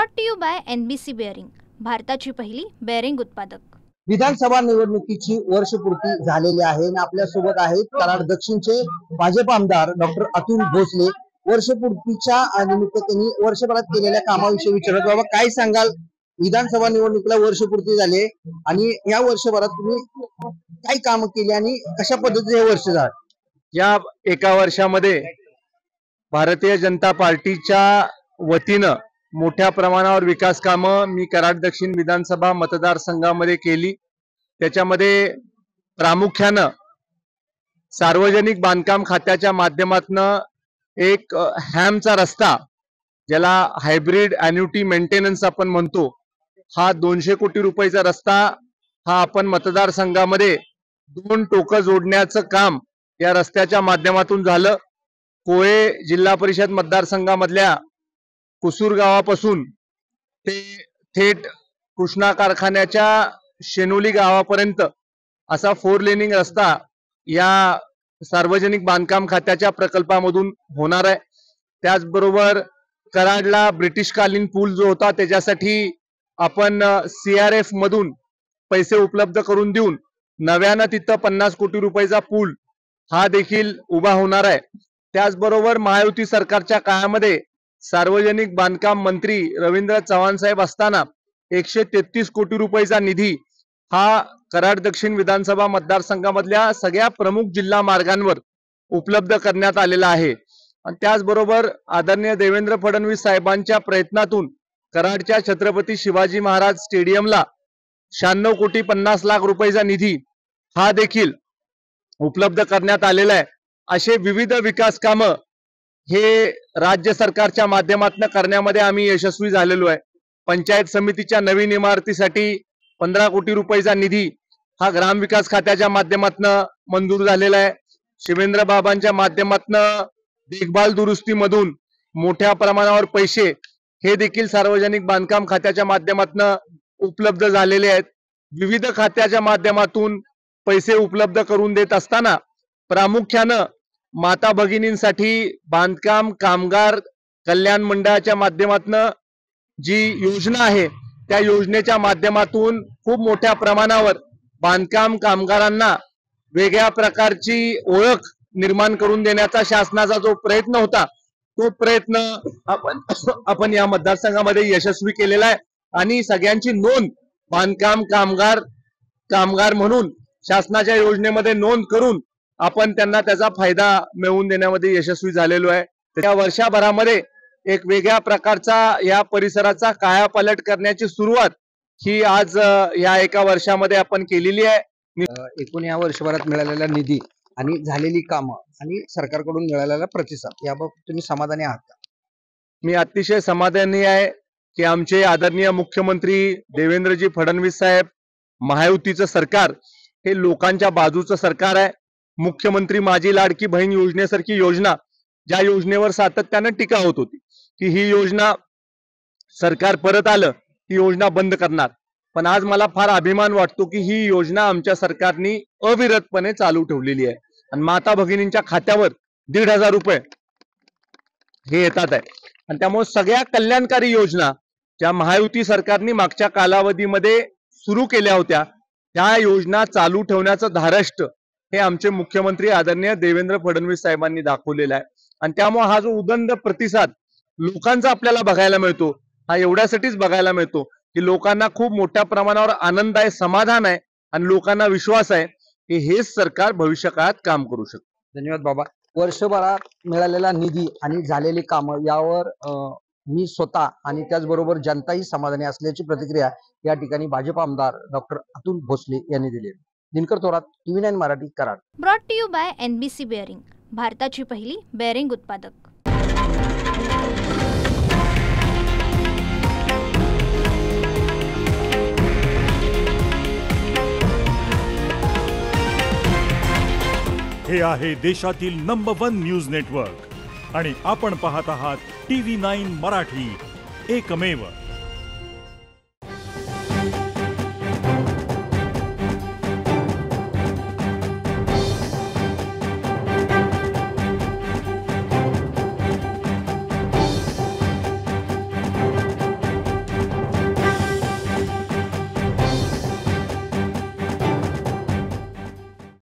Brought to you by NBC bearing, भारताची पहिली bearing उत्पादक। विधानसभा निवडणुकीची वर्षपूर्ती झालेली आहे आणि आपल्या सोबत आहेत कराड दक्षिणचे भाजप आमदार डॉक्टर अतुल भोसले। वर्षपूर्तीच्या निमित्त त्यांनी वर्षभरात केलेल्या कामाविषयी विचारत, बाबा काय सांगाल? विधानसभा निवडणुकीला वर्षपूर्ती झाली आणि या वर्षभरात तुम्ही काय काम केली आणि कशा पद्धतीने हे वर्ष झालं? या एका वर्षामध्ये भारतीय जनता पार्टीच्या वतीनं मोठ्या प्रमाणावर विकास कामं मी कराड दक्षिण विधानसभा मतदारसंघामध्ये केली। त्याच्यामध्ये प्रामुख्यानं सार्वजनिक बांधकाम खात्याच्या माध्यमातून एक हॅमचा रस्ता, ज्याला हायब्रिड ॲन्युटी मेंटेनन्स आपण म्हणतो, हा 200 कोटी रुपयाचा रस्ता हा आपण मतदारसंघामध्ये 2 टोकं जोडण्याचं काम या रस्त्याच्या माध्यमातून झालं। कोळे जिल्हा परिषद मतदारसंघामधल्या कुसूर गावापासून ते थेट कृष्णा कारखान्याच्या शेनोली गावापर्यंत असा 4 लेनिंग रस्ता या सार्वजनिक बांधकाम खात्याच्या प्रकल्पामधून होणार आहे। त्याचबरोबर कराडला ब्रिटिशकालीन पूल जो होता त्याच्यासाठी आपण CRF मधून पैसे उपलब्ध करून देऊन नव्यानं तिथं 50 कोटी रुपयाचा पूल हा देखील उभा होणार आहे। त्याचबरोबर महायुती सरकारच्या काळामध्ये सार्वजनिक बांधकाम मंत्री रवींद्र चव्हाण साहेब असताना 133 कोटी रुपयाचा निधी हा कराड दक्षिण विधानसभा मतदारसंघामधल्या सगळ्या प्रमुख जिल्हा मार्गांवर उपलब्ध करण्यात आलेला आहे। आणि त्याचबरोबर आदरणीय देवेंद्र फडणवीस साहेबांच्या प्रयत्नातून कराडच्या छत्रपती शिवाजी महाराज स्टेडियमला 96 कोटी 50 लाख रुपयाचा निधी हा देखील उपलब्ध करण्यात आलेला आहे। असे विविध विकास कामं हे राज्य सरकारच्या माध्यमातून करण्यामध्ये आम्ही यशस्वी झालेलो आहे। पंचायत समितीच्या नवीन इमारतीसाठी 15 कोटी रुपयाचा निधी हा ग्रामविकास खात्याच्या माध्यमातून मंजूर झालेला आहे। शिवेंद्र बाबांच्या माध्यमातून देखभाल दुरुस्तीमधून मोठ्या प्रमाणावर पैसे हे देखील सार्वजनिक बांधकाम खात्याच्या माध्यमातून उपलब्ध झालेले आहेत। विविध खात्याच्या माध्यमातून पैसे उपलब्ध करून देत असताना प्रामुख्यानं माता भगिनींसाठी बांधकाम कामगार कल्याण मंडळाच्या माध्यमातून जी योजना आहे त्या योजनेच्या माध्यमातून खूप मोठ्या प्रमाणावर बांधकाम कामगारांना वेगळ्या प्रकारची ओळख निर्माण करून देण्याचा शासनाचा जो प्रयत्न होता तो प्रयत्न आपण या मतदारसंघामध्ये यशस्वी केलेला आहे। आणि सगळ्यांची नोंद बांधकाम कामगार म्हणून शासनाच्या योजनेमध्ये नोंद करून आपण त्यांना त्याचा फायदा मिळवून देण्यामध्ये यशस्वी झालेलो आहे। त्या वर्षभरामध्ये एक वेगळ्या प्रकारचा या परिसराचा कायापालट करण्याची सुरुवात ही आज या एका वर्षामध्ये आपण केलेली आहे। एकूण या वर्षभरात मिळालेला निधी आणि झालेली कामं आणि सरकारकडून मिळालेला प्रतिसाद याबाबत तुम्ही समाधानी आहात का? मी अतिशय समाधानी आहे की आमचे आदरणीय मुख्यमंत्री देवेंद्रजी फडणवीस साहेब, महायुतीचं सरकार हे लोकांच्या बाजूचं सरकार आहे। मुख्यमंत्री माझी लाडकी बहीण योजनेसारखी योजना, ज्या योजनेवर सातत्यानं टीका होत होती की ही योजना सरकार परत आलं ही योजना बंद करणार, पण आज मला फार अभिमान वाटतो की ही योजना आमच्या सरकारने अविरतपणे चालू ठेवलेली आहे आणि माता भगिनींच्या खात्यावर 1,500 रुपये हे येतात आहे। आणि त्यामुळे सगळ्या कल्याणकारी योजना ज्या महायुती सरकारने मागच्या कालावधीमध्ये सुरू केल्या होत्या त्या योजना चालू ठेवण्याचं धारष्ट हे आमचे मुख्यमंत्री आदरणीय देवेंद्र फडणवीस साहेबांनी दाखवलेला आहे। आणि त्यामुळे हा जो उदंड प्रतिसाद लोकांचा आपल्याला बघायला मिळतो हा एवढ्यासाठीच बघायला मिळतो की लोकांना खूप मोठ्या प्रमाणावर आनंद आहे, समाधान आहे आणि लोकांना विश्वास आहे की हेच सरकार भविष्य काळात काम करू शकतं। धन्यवाद बाबा। वर्षभरात मिळालेला निधी आणि झालेली कामं यावर मी स्वतः आणि त्याचबरोबर जनताही समाधानी असल्याची प्रतिक्रिया या ठिकाणी भाजप आमदार डॉक्टर अतुल भोसले यांनी दिली। Dinkar Thorat, TV9 Marathi, Karad. Brought to you by NBC bearing, भारताची पहिली बेअरिंग उत्पादक। हे आहे देशातील नंबर 1 न्यूज नेटवर्क आणि आपण पाहत आहात TV9 मराठी, एकमेव।